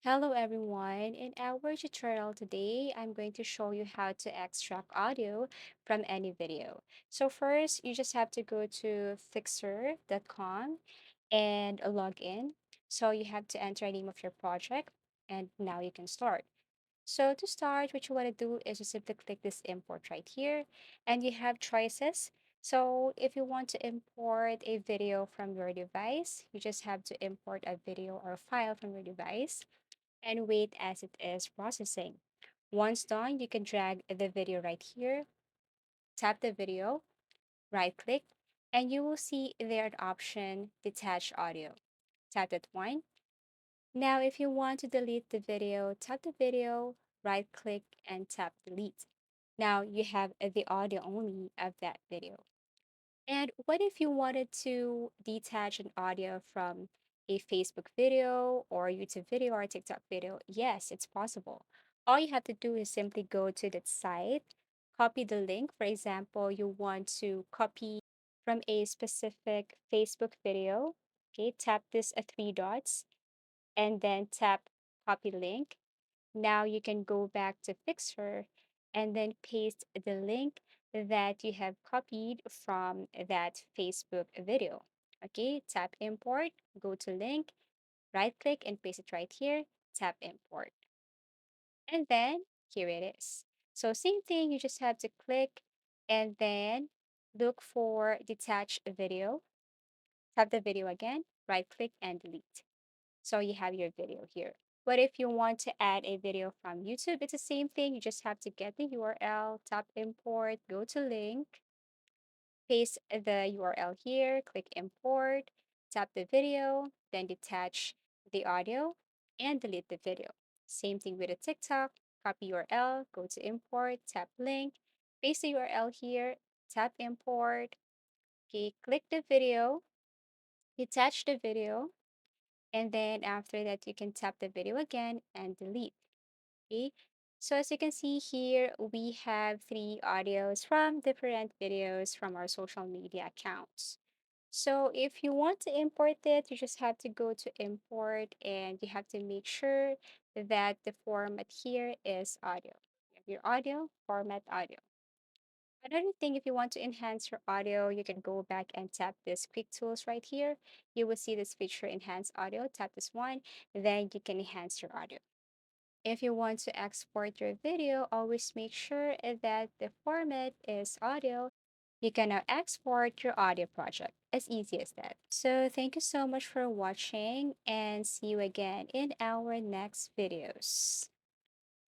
Hello everyone. In our tutorial today, I'm going to show you how to extract audio from any video. So first, you just have to go to fixer.com and log in. So you have to enter the name of your project and now you can start. So to start, what you want to do is just simply click this import right here and you have choices. So if you want to import a video from your device, you just have to import a video or a file from your device and wait as it is processing. Once done, you can drag the video right here, tap the video, right click, and you will see there an option detach audio. Tap that one. Now, if you want to delete the video, tap the video, right click, and tap delete. Now you have the audio only of that video. And what if you wanted to detach an audio from a Facebook video or YouTube video or a TikTok video? Yes, it's possible. All you have to do is simply go to that site, copy the link. For example, you want to copy from a specific Facebook video. Okay, tap this three dots and then tap copy link. Now you can go back to Fixer and then paste the link that you have copied from that Facebook video. Okay, tap import, go to link, right click and paste it right here, tap import. And then here it is. So same thing, you just have to click and then look for detach video, tap the video again, right click and delete. So you have your video here. But if you want to add a video from YouTube, it's the same thing. You just have to get the URL, tap import, go to link, paste the URL here, click import, tap the video, then detach the audio and delete the video. Same thing with a TikTok, copy URL, go to import, tap link, paste the URL here, tap import, okay, click the video, detach the video, and then after that, you can tap the video again and delete. Okay. So as you can see here, we have three audios from different videos from our social media accounts. So if you want to import it, you just have to go to import and you have to make sure that the format here is audio. You have your audio, format audio. Another thing, if you want to enhance your audio, you can go back and tap this quick tools right here. You will see this feature enhance audio. Tap this one, then you can enhance your audio. If you want to export your video, always make sure that the format is audio. You can now export your audio project as easy as that. So thank you so much for watching and see you again in our next videos.